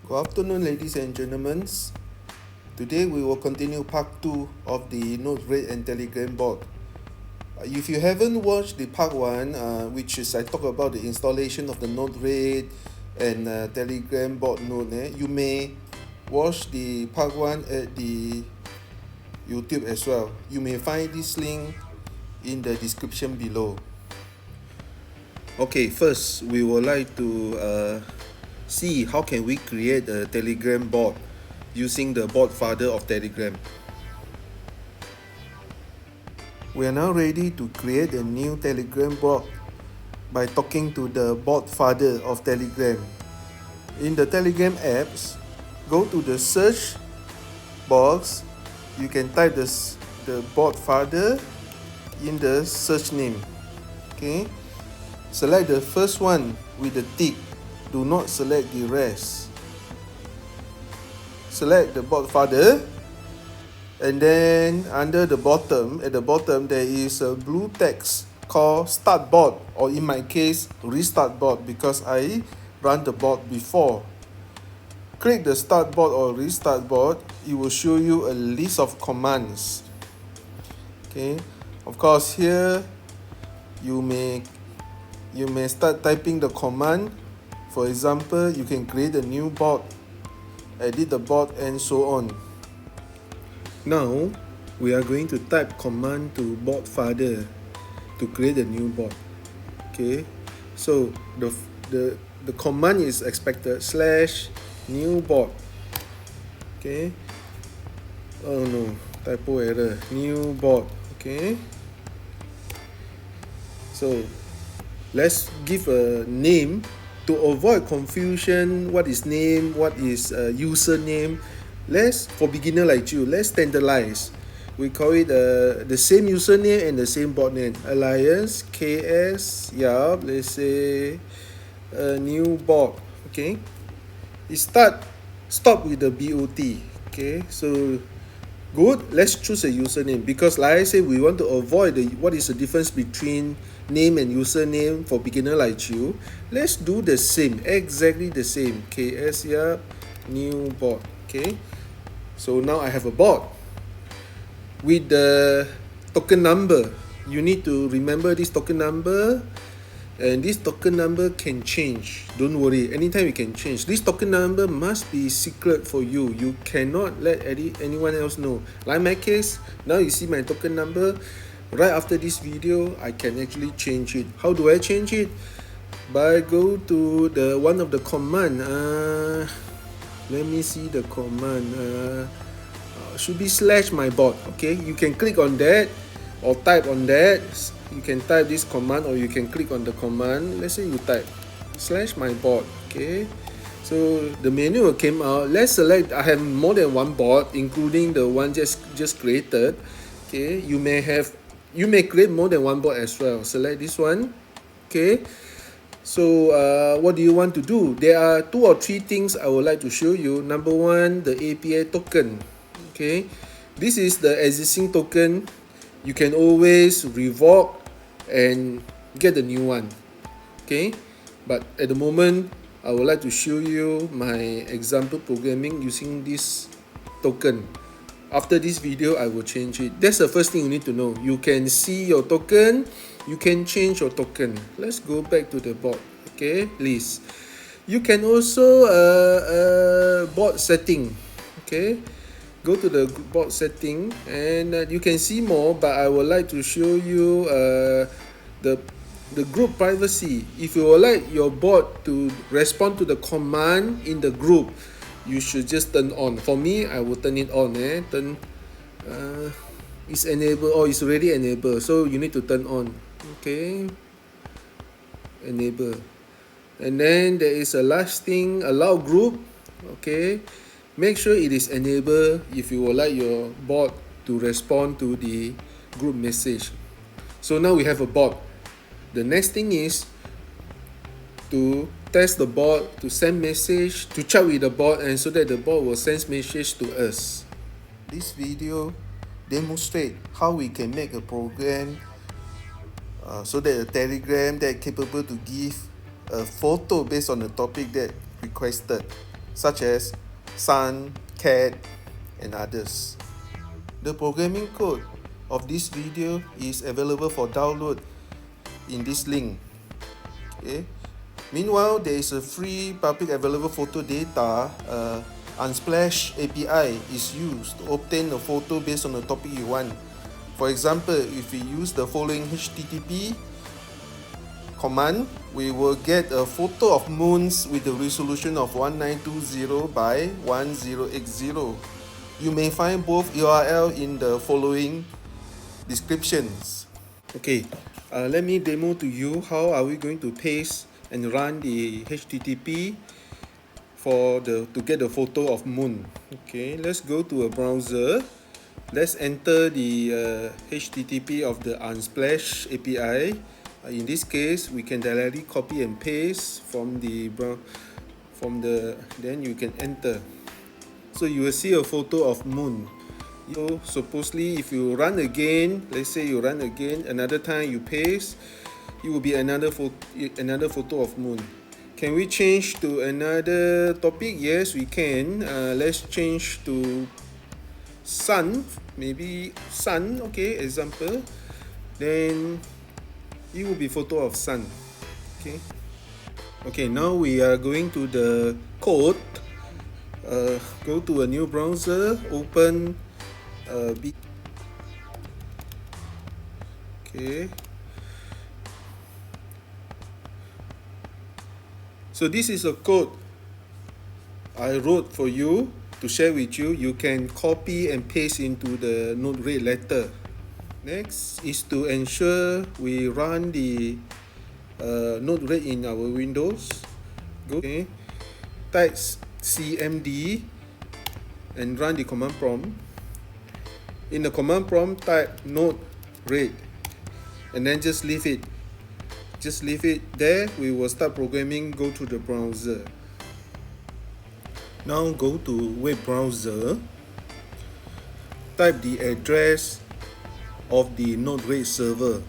Good afternoon, ladies and gentlemen. Today we will continue part 2 of the Node-RED and Telegram bot. If you haven't watched the part 1, which is I talk about the installation of the Node-RED and Telegram bot node, you may watch the part 1 at the YouTube as well. You may find this link in the description below. Okay, first we would like to see how can we create a Telegram bot using the bot father of Telegram. We are now ready to create a new Telegram bot by talking to the bot father of Telegram. In the Telegram apps, go to the search box. You can type the bot father in the search name. Okay, select the first one with the tick. Do not select the rest. Select the bot father, and then under the bottom, at the bottom there is a blue text called start bot, or in my case restart bot because I run the bot before. Click the start bot or restart bot. It will show you a list of commands. Okay, of course here you may start typing the command. For example, you can create a new bot, edit the bot, and so on. Now we are going to type command to bot father to create a new bot. Okay, so the command is expected /new bot. Okay, oh no, typo error, new bot. Okay, so let's give a name to avoid confusion. What is name, what is username? For beginner like you, let's standardize. We call it the same username and the same bot name. Alliance KS, yeah, let's say new bot. Okay, stop with the bot. Okay, so good. Let's choose a username because like I say, we want to avoid what is the difference between name and username for beginner like you. Let's do the same, exactly the same. KS, yeah, new bot. Okay, so now I have a bot with the token number. You need to remember this token number, and this token number can change. Don't worry, anytime you can change. This token number must be secret for you. You cannot let anyone else know. Like my case, now you see my token number. Right after this video, I can actually change it. How do I change it? By go to the one of the command. Let me see the command. Should be /mybot. Okay, you can click on that or type on that. You can type this command or you can click on the command. Let's say you type /mybot. Okay, so the menu will came out. Let's select. I have more than one bot, including the one just created. Okay, you may create more than one bot as well. Select this one. Okay, so what do you want to do? There are 2 or 3 things I would like to show you. Number one, the API token. Okay, this is the existing token. You can always revoke and get a new one. Okay, but at the moment I would like to show you my example programming using this token. After this video, I will change it. That's the first thing you need to know. You can see your token. You can change your token. Let's go back to the bot. Okay, list. You can also bot setting. Okay, go to the bot setting and you can see more. But I would like to show you the group privacy. If you would like your bot to respond to the command in the group, you should just turn on. For me, I will turn it on. It's enabled or it's already enabled, so you need to turn on. Okay, enable, and then there is a last thing, allow group. Okay, make sure it is enabled if you would like your bot to respond to the group message. So now we have a bot. The next thing is to test the bot, to send message, to chat with the bot, and so that the bot will send message to us. This video demonstrate how we can make a program so that a Telegram that capable to give a photo based on the topic that requested. such as sun, cat, and others. The programming code of this video is available for download in this link. Okay. Meanwhile, there is a free public available photo data. Unsplash API is used to obtain a photo based on the topic you want. For example, if we use the following HTTP command, we will get a photo of moons with a resolution of 1920 by 1080. You may find both URL in the following descriptions. Okay, let me demo to you how are we going to paste and run the HTTP to get the photo of moon. Okay, let's go to a browser. Let's enter the HTTP of the Unsplash API. In this case, we can directly copy and paste then you can enter. So you will see a photo of moon. So supposedly, if you run again, let's say you run again, another time you paste, it will be another photo of moon. Can we change to another topic? Yes, we can. Let's change to sun, maybe sun. Okay, example. Then it will be photo of sun. Okay, now we are going to the code. Go to a new browser, open okay. So this is a code I wrote for you to share with you. You can copy and paste into the Node-RED letter. Next is to ensure we run the Node-RED in our Windows. Okay. Type cmd and run the command prompt. In the command prompt, type Node-RED and then just leave it. Just leave it there. We will start programming. Go to the browser. Now go to web browser. Type the address of the Node-RED server.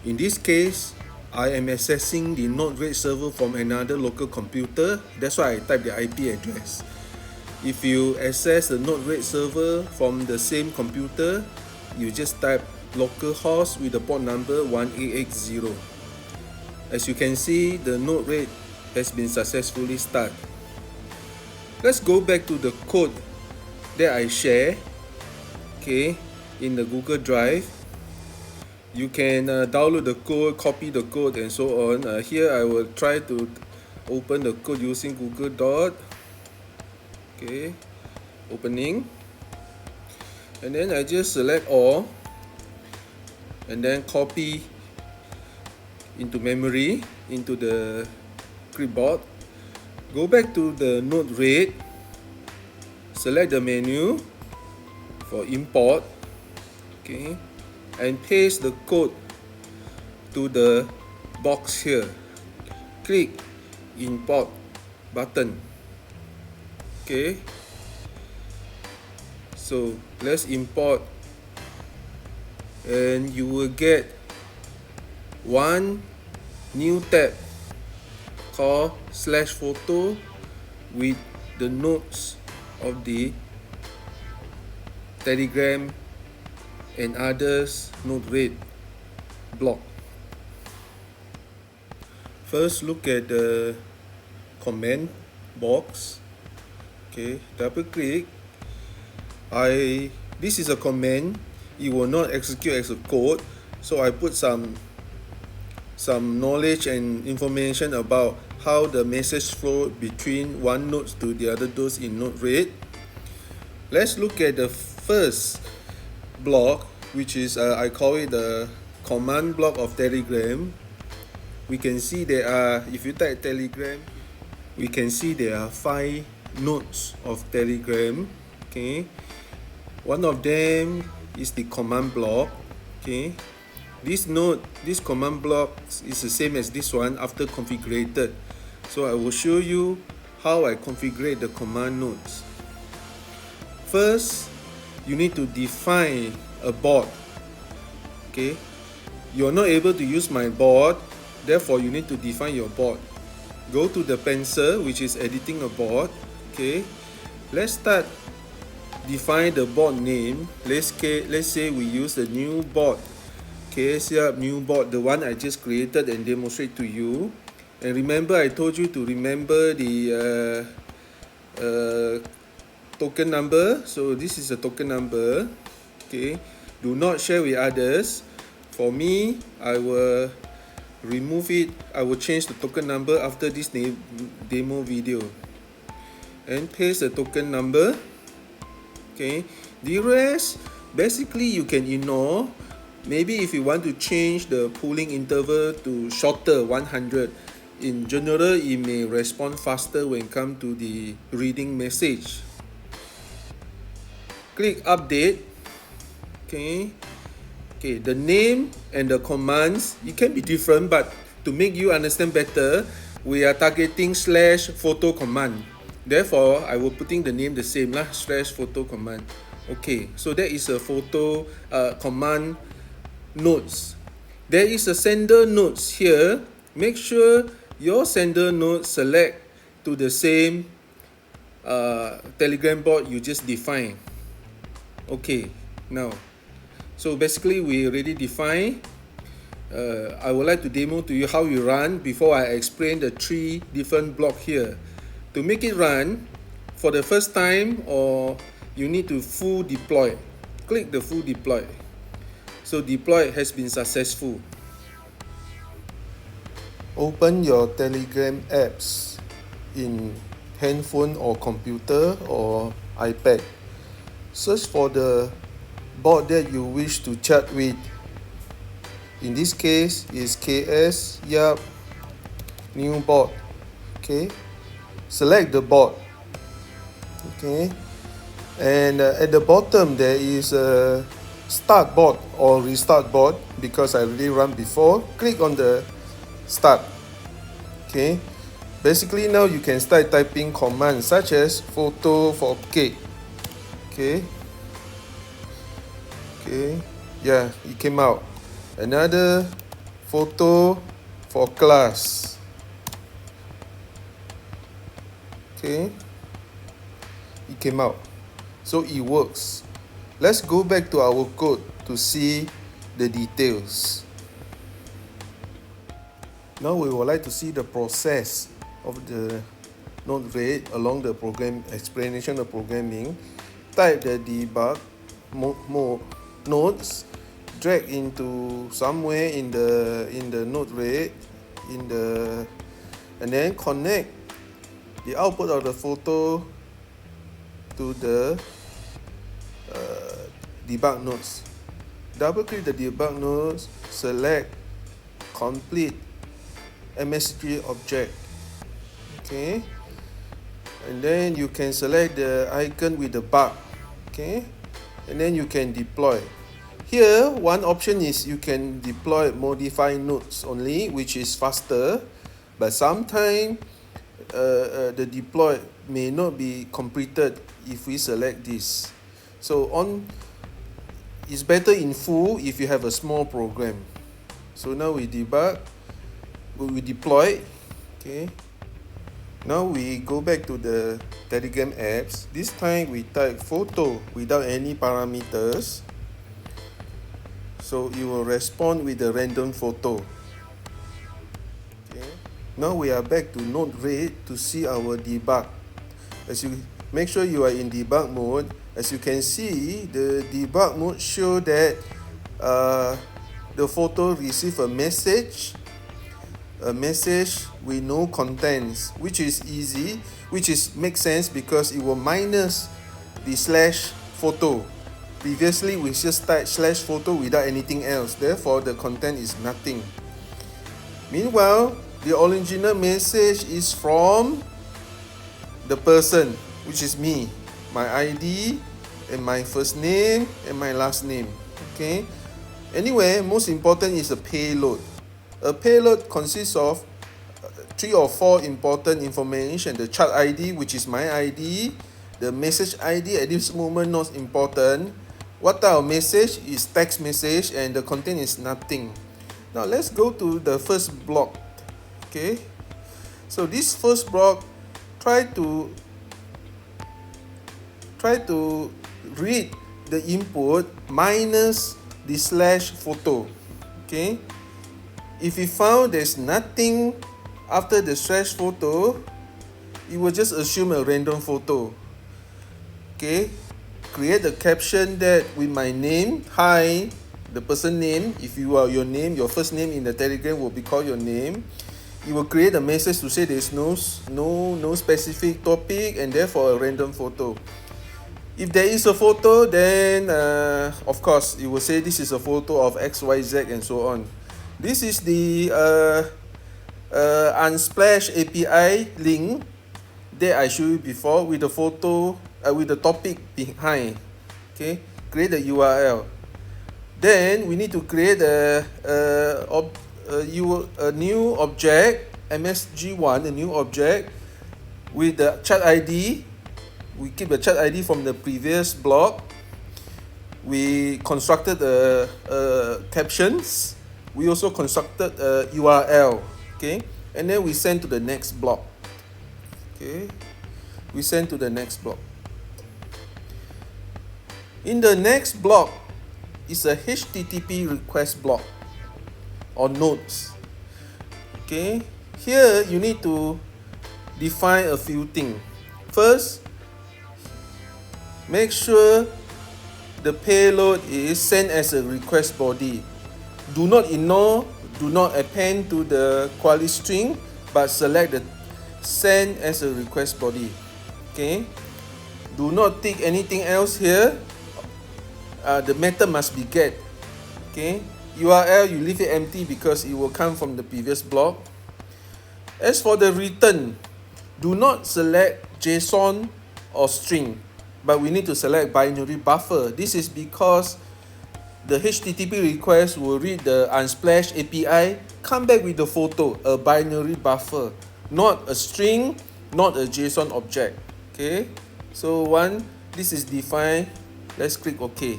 In this case, I am accessing the Node-RED server from another local computer. That's why I type the IP address. If you access the Node-RED server from the same computer, you just type localhost with the port number 1880. As you can see, the Node-RED has been successfully started. Let's go back to the code that I share, okay, in the Google Drive. You can download the code, copy the code, and so on. Here I will try to open the code using Google Doc. Okay, opening, and then I just select all and then copy into memory, into the clipboard. Go back to the Node-RED, select the menu for import, okay, and paste the code to the box here. Click import button. Okay, so let's import, and you will get one new tab called /photo with the notes of the Telegram and others Node-RED block. First, look at the command box. Okay, double click. This is a command. It will not execute as a code, so I put some knowledge and information about how the message flow between one node to the other nodes in Node-RED. Let's look at the first block, which is I call it the command block of Telegram. We can see there are, if you type Telegram, we can see there are 5 nodes of Telegram. Okay, one of them is the command block. Okay, this command block is the same as this one after configured. So I will show you how I configure the command nodes. First, you need to define a board. Okay, you're not able to use my board, therefore you need to define your board. go to the pencil, which is editing a board. Okay, let's start define the board name. Let's say we use the new board. Okay, set up new board, the one I just created and demonstrate to you. And remember, I told you to remember the token number. So this is a token number. Okay, do not share with others. For me, I will remove it. I will change the token number after this demo video, and paste the token number. Okay, the rest basically you can ignore. Maybe if you want to change the pooling interval to shorter 100, in general it may respond faster when it comes to the reading message. Click update. Okay, the name and the commands, it can be different, but to make you understand better, we are targeting /photo command. Therefore, I will putting the name the same lah, /photo command. Okay, so that is a photo command nodes. There is a sender nodes here. Make sure your sender node select to the same Telegram bot you just defined. Okay, now, so basically we already defined. I would like to demo to you how you run before I explain the 3 different blocks here. To make it run for the first time, or you need to full deploy. Click the full deploy. So deploy has been successful. Open your Telegram apps in handphone or computer or iPad. Search for the bot that you wish to chat with. In this case is KS Yap new bot. Okay, select the bot. Okay, and at the bottom there is a start bot or restart bot, because I already run before. Click on the start. Okay, basically now you can start typing commands such as photo for cake. Okay, yeah, it came out. Another photo for class. Okay, it came out. So it works. Let's go back to our code to see the details. Now we would like to see the process of the node rate along the program explanation of programming. Type the debug nodes, drag into somewhere in the node rate, and then connect the output of the photo to the debug nodes. Double click the debug nodes, select complete MSG object. Okay, and then you can select the icon with the bug. Okay, and then you can deploy. Here, one option is you can deploy modify nodes only, which is faster, but sometimes the deploy may not be completed if we select this. So it's better in full if you have a small program. So now we debug, we deploy. Okay, now we go back to the Telegram apps. This time we type photo without any parameters, so it will respond with a random photo. Okay, now we are back to node rate to see our debug. As you make sure you are in debug mode. As you can see, the debug mode show that the photo receive a message with no contents, which is easy, makes sense because it will minus the /photo. Previously we just type /photo without anything else, therefore the content is nothing. Meanwhile, the original message is from the person, which is me, my ID and my first name and my last name. Okay, anyway, most important is a payload. A payload consists of 3 or 4 important information: the chart ID, which is my ID, the message ID at this moment not important, what type of message is text message, and the content is nothing. Now let's go to the first block. Okay, So this first block, try to read the input minus the slash photo. Okay, if you found there's nothing after the slash photo, you will just assume a random photo. Okay, create a caption that with my name, hi, the person name. If you are your name, your first name in the Telegram will be called your name. You will create a message to say there's no specific topic and therefore a random photo. If there is a photo, then of course you will say this is a photo of XYZ and so on. This is the Unsplash API link that I showed you before with the photo, with the topic behind. Okay, create a URL. Then we need to create a new object, MSG1, a new object with the chat ID. We keep the chat ID from the previous block. We constructed captions. We also constructed a URL. Okay, and then we send to the next block. Okay, we send to the next block. In the next block is a HTTP request block or nodes. Okay, here you need to define a few things. First, make sure the payload is sent as a request body. Do not ignore, do not append to the query string, but select the send as a request body. Okay, do not tick anything else here. The method must be get. Okay, URL you leave it empty because it will come from the previous block. As for the return, do not select JSON or string, but we need to select binary buffer. This is because the HTTP request will read the Unsplash API, come back with the photo, a binary buffer, not a string, not a JSON object. Okay, so this is defined. Let's click OK.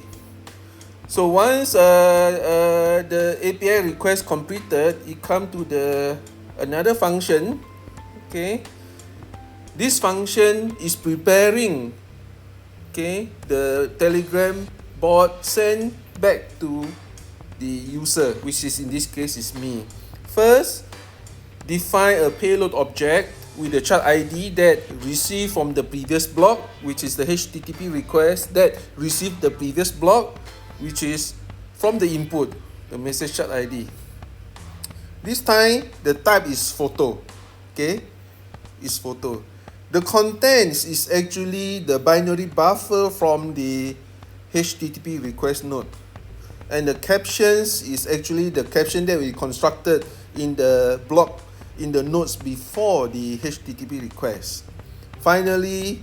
So once the API request completed, it come to another function. Okay, this function is preparing, okay, the Telegram bot send back to the user, which is in this case is me. First, define a payload object with the chat ID that received from the previous block, which is the HTTP request that received the previous block, which is from the input, the message chat ID. This time the type is photo. Okay, is photo. The contents is actually the binary buffer from the HTTP request node, and the captions is actually the caption that we constructed in the block in the nodes before the HTTP request. Finally,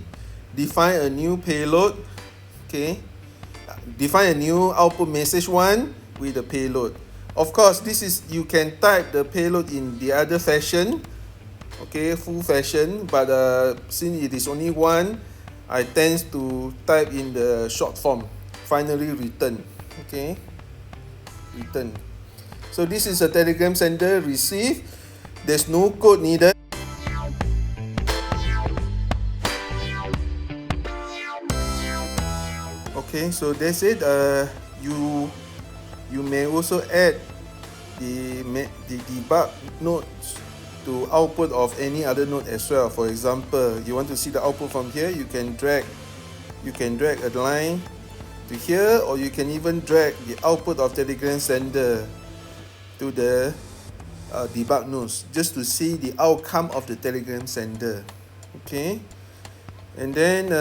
define a new payload. Okay, define a new output message one with the payload. Of course, this is, you can type the payload in the other fashion, okay, full fashion, but since it is only one, I tend to type in the short form. Finally, return. Okay, return. So this is a Telegram sender receive. There's no code needed. Okay, so that's it. You may also add the debug nodes to output of any other node as well. For example, you want to see the output from here, you can drag a line to here, or you can even drag the output of Telegram sender to the debug nodes just to see the outcome of the Telegram sender. Okay, and then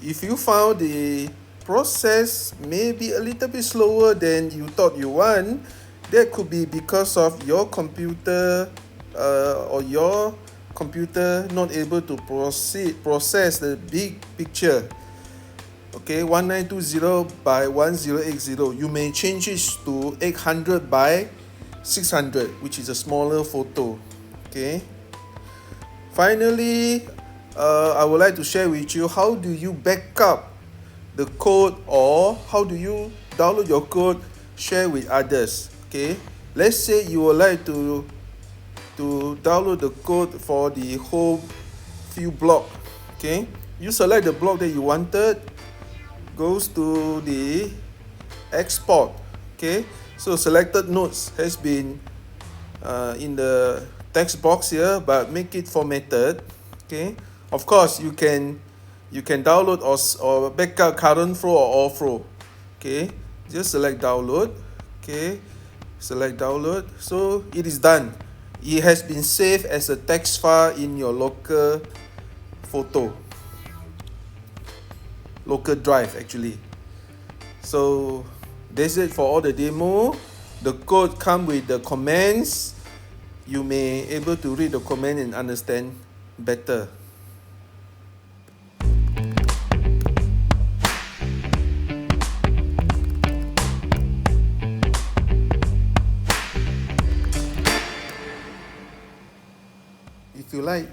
if you found the process may be a little bit slower than you thought you want, that could be because of your computer or your computer not able to process the big picture. Okay, 1920 by 1080. You may change it to 800 by 600, which is a smaller photo. Okay. Finally, I would like to share with you how do you back up the code, or how do you download your code, share with others. Okay, let's say you would like to to download the code for the whole few block. Okay, you select the block that you wanted, goes to the export. Okay, so selected nodes has been in the text box here, but make it formatted. Okay, of course you can download or backup current flow or all flow. Okay, just select download. Okay, select download. So it is done. It has been saved as a text file in your local drive actually. So that's it for all the demo. The code come with the commands. You may able to read the command and understand better. If you like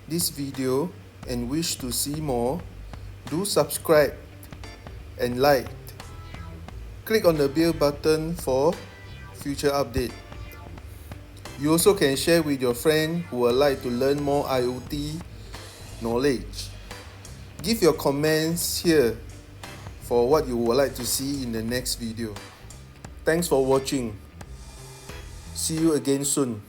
this video and wish to see more, do subscribe and like. Click on the bell button for future update. You also can share with your friend who would like to learn more IoT knowledge. Give your comments here for what you would like to see in the next video. Thanks for watching. See you again soon.